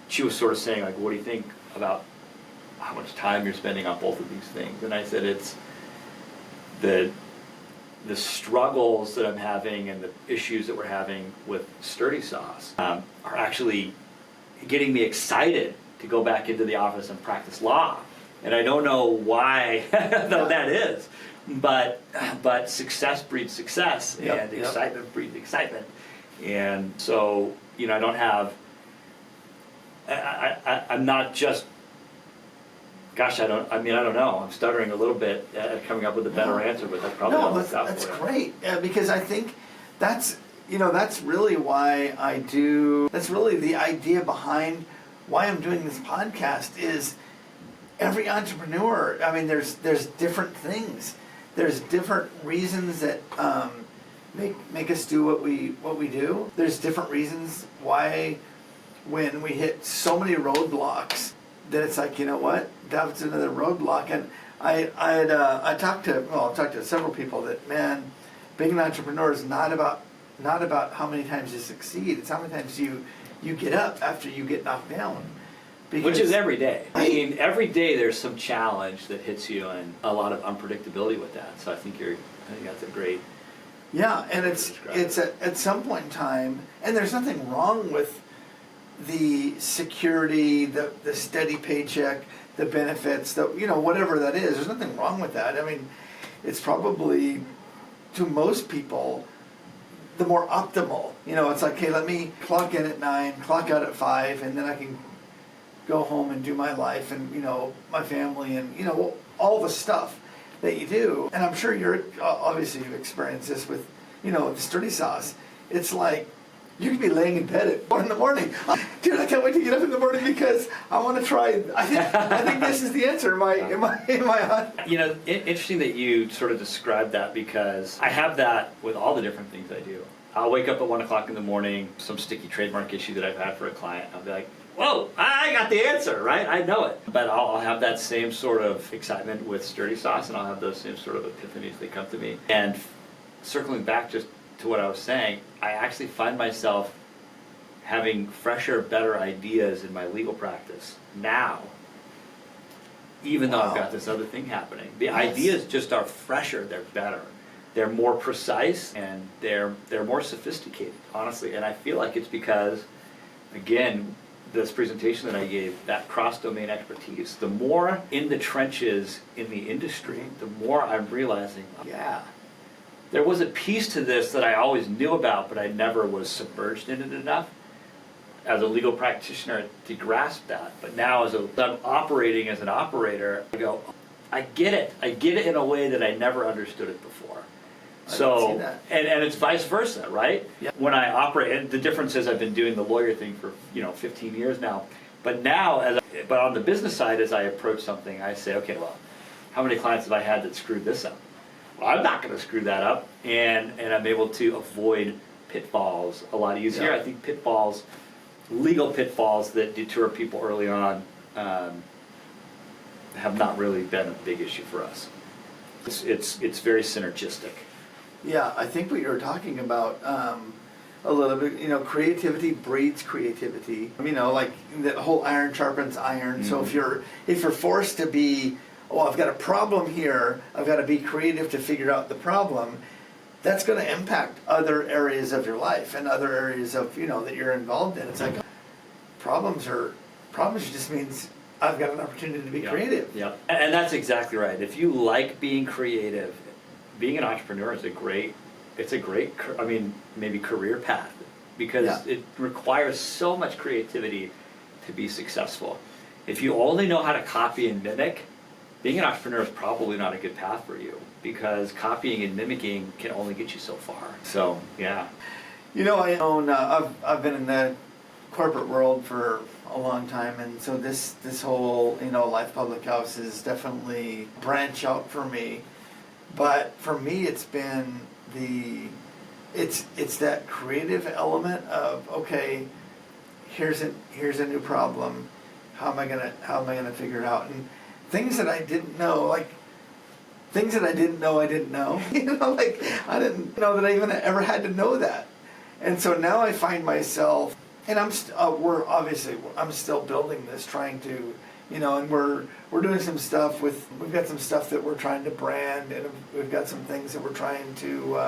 she was sort of saying, like, what do you think about how much time you're spending on both of these things? And I said, it's the struggles that I'm having and the issues that we're having with Sturdy Sauce are actually getting me excited to go back into the office and practice law. And I don't know why though that is, but success breeds success, and excitement breeds excitement. And so, I don't have, I'm not just, gosh, I don't know. I'm stuttering a little bit at coming up with a better answer, but that's probably all that's great. Because I think that's really why that's really the idea behind why I'm doing this podcast is every entrepreneur, there's different things. There's different reasons that make us do what we do. There's different reasons why when we hit so many roadblocks that it's like, you know what, that's another roadblock. And I talked to several people that, man, being an entrepreneur is not about how many times you succeed. It's how many times you get up after you get knocked down. Which is every day. Every day there's some challenge that hits you, and a lot of unpredictability with that. So I think that's a great. Yeah, and it's at some point in time, and there's nothing wrong with the security, the steady paycheck, the benefits, whatever that is. There's nothing wrong with that. It's probably, to most people, the more optimal. It's like, hey, let me clock in at 9, clock out at 5, and then I can go home and do my life and, my family and, all the stuff that you do. And I'm sure obviously you've experienced this with, the sturdy sauce. It's like, you could be laying in bed at 1 in the morning. Dude, I can't wait to get up in the morning because I want to try. I think this is the answer. Am I on? Interesting that you sort of described that, because I have that with all the different things I do. I'll wake up at 1 o'clock in the morning, some sticky trademark issue that I've had for a client. I'll be like, whoa, I got the answer, right? I know it. But I'll have that same sort of excitement with sturdy sauce, and I'll have those same sort of epiphanies that come to me. And circling back just to what I was saying, I actually find myself having fresher, better ideas in my legal practice now, even though I've got this other thing happening. The ideas just are fresher, they're better. They're more precise, and they're more sophisticated, honestly. And I feel like it's because, again, this presentation that I gave, that cross-domain expertise, the more in the trenches in the industry, the more I'm realizing, there was a piece to this that I always knew about, but I never was submerged in it enough as a legal practitioner to grasp that. But now as I'm operating as an operator, I go, I get it. I get it in a way that I never understood it before. So, and it's vice versa, right? Yep. When I operate, and the difference is I've been doing the lawyer thing for 15 years now. But now, but on the business side, as I approach something, I say, okay, well, how many clients have I had that screwed this up? Well, I'm not going to screw that up, and I'm able to avoid pitfalls a lot easier. Yeah. I think legal pitfalls that deter people early on, have not really been a big issue for us. It's very synergistic. Yeah, I think what you were talking about a little bit, creativity breeds creativity. Like the whole iron sharpens iron. Mm-hmm. So if you're forced to be, I've got a problem here, I've got to be creative to figure out the problem, that's going to impact other areas of your life and other areas of, that you're involved in. It's like problems just means I've got an opportunity to be creative. Yeah, and that's exactly right. If you like being creative, being an entrepreneur is a great, maybe career path, because it requires so much creativity to be successful. If you only know how to copy and mimic, being an entrepreneur is probably not a good path for you, because copying and mimicking can only get you so far. So, yeah. I've been in the corporate world for a long time, and so this whole Life Public House is definitely a branch out for me. But for me, it's been it's that creative element of, okay, here's a new problem, how am I gonna figure it out, and things that I didn't know, I didn't know. I didn't know that I even ever had to know that. And so now I find myself, and I'm still building this, trying to, and we're doing some stuff we've got some stuff that we're trying to brand, and we've got some things that we're trying to,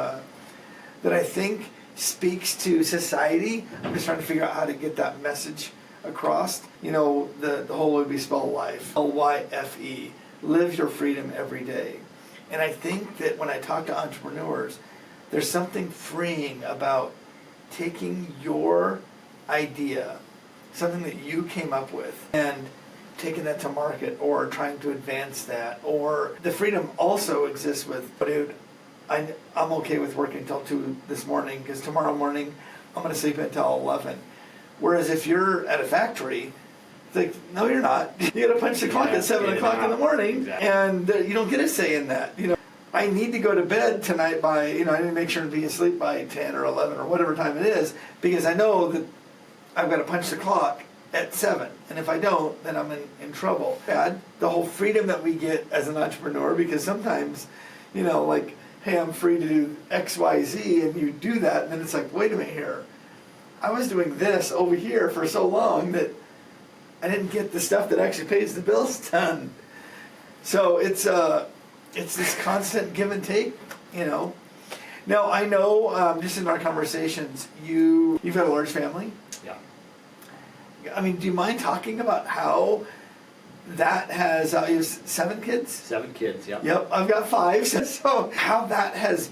that I think speaks to society. I'm just trying to figure out how to get that message across. The whole way we spell life, LYFE, live your freedom every day. And I think that when I talk to entrepreneurs, there's something freeing about taking your idea, something that you came up with, and taking that to market or trying to advance that. Or the freedom also exists with, dude, I'm okay with working until 2 this morning because tomorrow morning I'm going to sleep until 11. Whereas if you're at a factory, it's like, no, you're not. You got to punch the clock at 7 o'clock in the morning, exactly. And you don't get a say in that. I need to go to bed tonight by, I need to make sure to be asleep by 10 or 11 or whatever time it is, because I know that I've got to punch the clock at 7. And if I don't, then I'm in trouble. The whole freedom that we get as an entrepreneur, because sometimes, like, hey, I'm free to do X, Y, Z, and you do that, and then it's like, wait a minute here. I was doing this over here for so long that I didn't get the stuff that actually pays the bills done. So it's this constant give and take, Now I know, just in our conversations, you've got a large family. Yeah. I mean, do you mind talking about how that has, you have 7 kids? 7 kids, yeah. Yep, I've got 5. So how that has,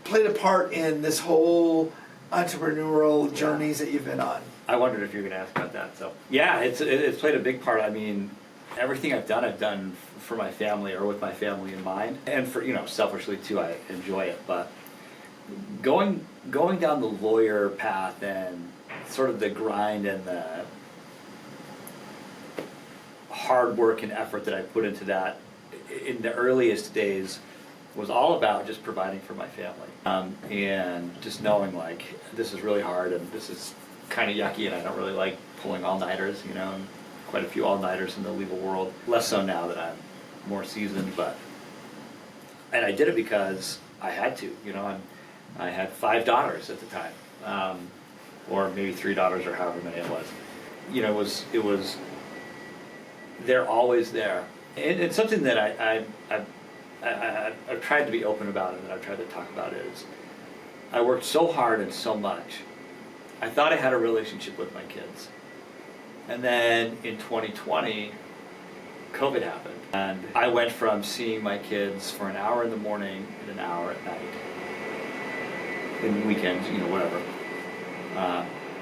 played a part in this whole entrepreneurial journeys that you've been on. I wondered if you were going to ask about that. So yeah, it's played a big part. I mean, everything I've done for my family or with my family in mind, and for selfishly too. I enjoy it, but going down the lawyer path and sort of the grind and the hard work and effort that I put into that in the earliest days was all about just providing for my family, and just knowing like this is really hard and this is kind of yucky and I don't really like pulling all-nighters, and quite a few all-nighters in the legal world. Less so now that I'm more seasoned, and I did it because I had to. I had 5 daughters at the time, or maybe 3 daughters or however many it was. It was they're always there, and it's something that I've tried to be open about and that I've tried to talk about is I worked so hard and so much. I thought I had a relationship with my kids. And then in 2020, COVID happened. And I went from seeing my kids for an hour in the morning and an hour at night, in weekends, whatever,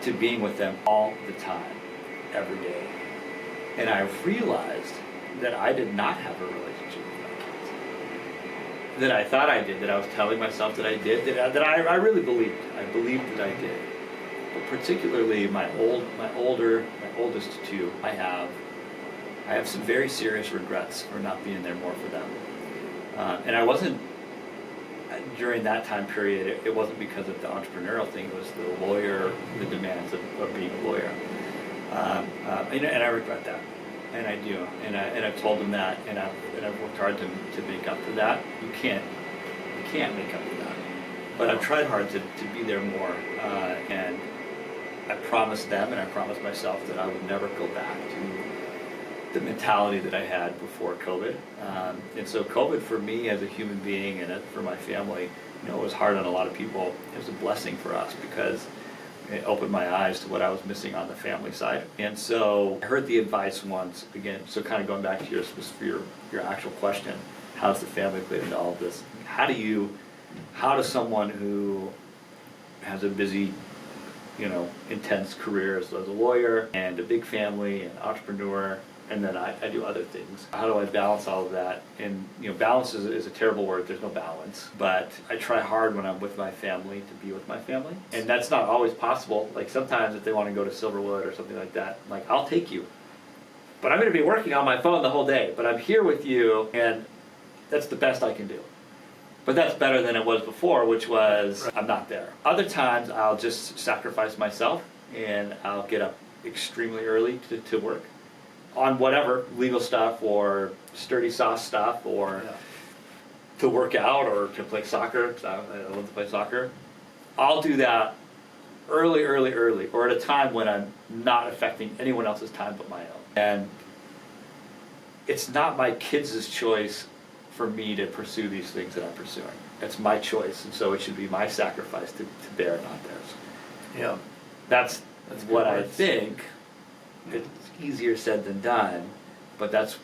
to being with them all the time, every day. And I realized that I did not have a relationship with my kids. That I thought I did, that I was telling myself that I did, that I really believed. I believed that I did. But particularly my oldest 2, I have some very serious regrets for not being there more for them. And I wasn't, during that time period, it wasn't because of the entrepreneurial thing, it was the demands of being a lawyer. And I regret that, and I do, and I've told them that, and I've worked hard to make up for that. You can't make up for that, but I've tried hard to be there more, and I promised them and I promised myself that I would never go back to the mentality that I had before COVID. And so COVID for me as a human being and for my family, it was hard on a lot of people. It was a blessing for us because it opened my eyes to what I was missing on the family side. And so I heard the advice once, again, so kind of going back to your actual question, how's the family played into all of this? How does someone who has a busy, intense career as a lawyer and a big family and entrepreneur, and then I do other things. How do I balance all of that? And balance is a terrible word. There's no balance. But I try hard when I'm with my family to be with my family, and that's not always possible. Like sometimes if they want to go to Silverwood or something like that, like I'll take you, but I'm going to be working on my phone the whole day. But I'm here with you, and that's the best I can do. But that's better than it was before, which was I'm not there. Other times I'll just sacrifice myself and I'll get up extremely early to work on whatever legal stuff or sturdy sauce stuff or to work out or to play soccer. I love to play soccer. I'll do that early or at a time when I'm not affecting anyone else's time but my own. And it's not my kids' choice for me to pursue these things that I'm pursuing. It's my choice, and so it should be my sacrifice to bear, not theirs. Yeah. That's what I think. It's easier said than done, but that's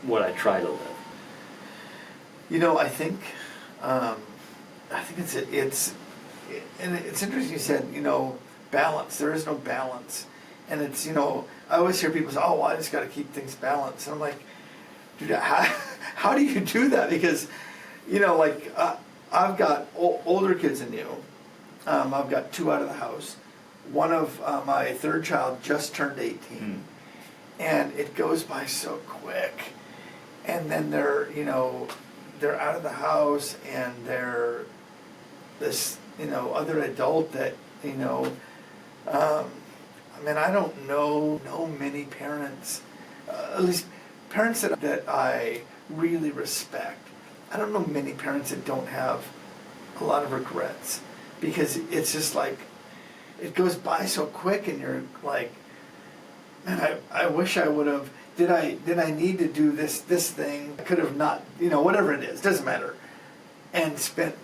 what I try to live. I think it's interesting you said, balance. There is no balance. And it's, I always hear people say, oh, well, I just got to keep things balanced. And I'm like, dude, how do you do that? Because, I've got older kids than you. I've got 2 out of the house. One of my third child just turned 18. And it goes by so quick. And then they're out of the house and they're this, other adult that, I don't know many parents, at least parents that I really respect. I don't know many parents that don't have a lot of regrets, because it's just like, it goes by so quick and you're like, man, I wish I would have, did I need to do this thing? I could have not, whatever it is, doesn't matter. And spent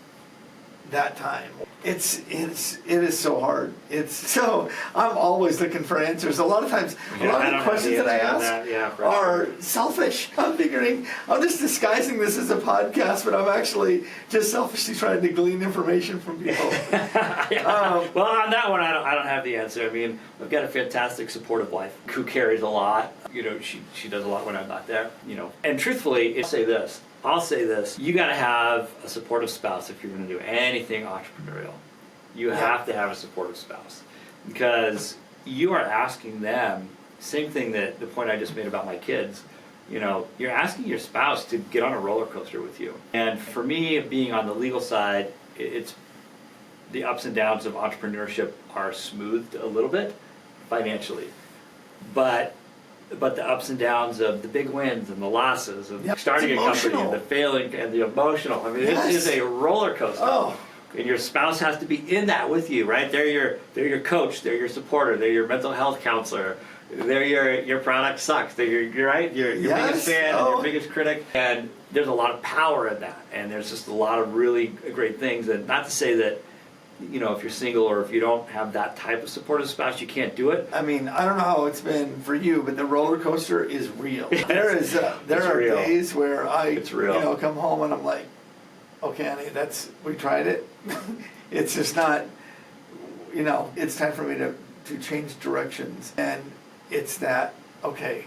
that time. It is so hard. I'm always looking for answers. A lot of times, a lot of the questions that I ask are selfish. I'm just disguising this as a podcast, but I'm actually just selfishly trying to glean information from people. Well, on that one, I don't have the answer. I mean, I've got a fantastic supportive wife who carries a lot. She does a lot when I'm not there. And truthfully, I'll say this, you got to have a supportive spouse if you're going to do anything entrepreneurial. You have to have a supportive spouse, because you are asking them, same thing that the point I just made about my kids, you're asking your spouse to get on a roller coaster with you. And for me, being on the legal side, it's the ups and downs of entrepreneurship are smoothed a little bit financially. But the ups and downs of the big wins and the losses of starting a company and the failing and the emotional. I mean, it is a roller coaster. Oh. And your spouse has to be in that with you, right? They're your coach, they're your supporter, they're your mental health counselor, they're your product sucks, they're your biggest fan and your biggest critic. And there's a lot of power in that. And there's just a lot of really great things. And not to say that, if you're single or if you don't have that type of supportive spouse, you can't do it. I mean, I don't know how it's been for you, but the roller coaster is real. There are days where I, come home and I'm like, okay, honey, we tried it. It's just not, it's time for me to change directions. And it's that, okay,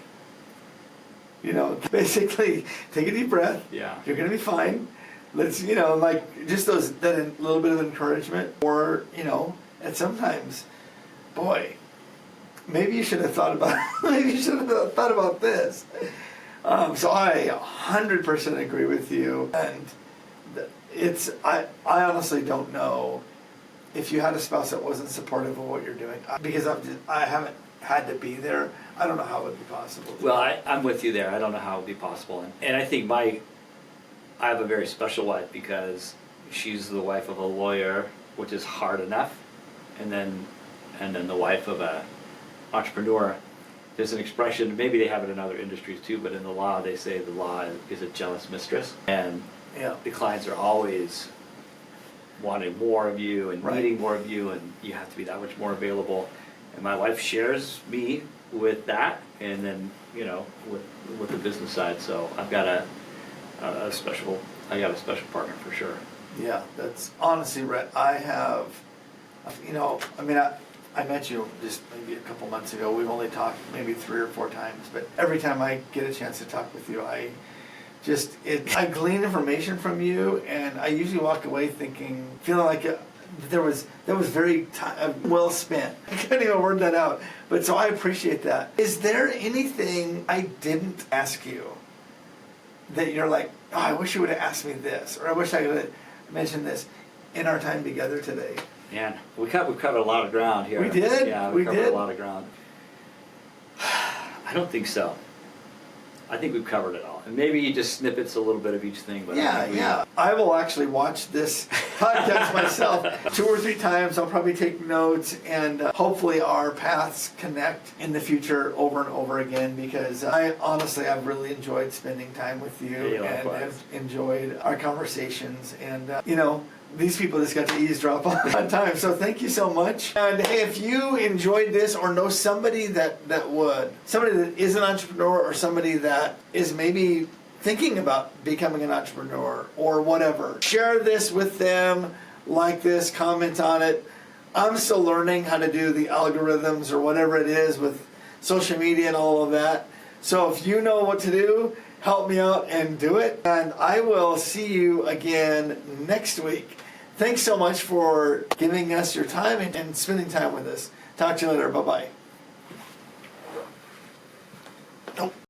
basically take a deep breath. Yeah. You're going to be fine. Let's, just that little bit of encouragement, or, and sometimes, boy, maybe you should have thought about this. So I 100% agree with you. And I honestly don't know if you had a spouse that wasn't supportive of what you're doing, because I haven't had to be there. I don't know how it would be possible. Well, I'm with you there. I don't know how it would be possible. And I think I have a very special wife, because she's the wife of a lawyer, which is hard enough, and then the wife of an entrepreneur. There's an expression, maybe they have it in other industries too, but in the law they say the law is a jealous mistress, and the clients are always wanting more of you and needing more of you, and you have to be that much more available. And my wife shares me with that, and then with the business side. So I've got a special partner for sure. Yeah, that's honestly, Rhett, I met you just maybe a couple months ago. We've only talked maybe 3 or 4 times, but every time I get a chance to talk with you, I glean information from you, and I usually walk away feeling like that was very well spent. I can't even word that out, but so I appreciate that. Is there anything I didn't ask you that you're like, oh, I wish you would have asked me this, or I wish I would have mentioned this in our time together today? Man, we've covered a lot of ground here. We did? Yeah, we covered a lot of ground. I don't think so. I think we've covered it all. And maybe just snippets a little bit of each thing. But I will actually watch this podcast myself 2 or 3 times. I'll probably take notes, and hopefully our paths connect in the future over and over again, because I've really enjoyed spending time with you, and have enjoyed our conversations. And, these people just got to eavesdrop on time. So thank you so much. And hey, if you enjoyed this or know somebody that would, somebody that is an entrepreneur or somebody that is maybe thinking about becoming an entrepreneur or whatever, share this with them, like this, comment on it. I'm still learning how to do the algorithms or whatever it is with social media and all of that. So if you know what to do, help me out and do it. And I will see you again next week. Thanks so much for giving us your time and spending time with us. Talk to you later. Bye-bye. Nope.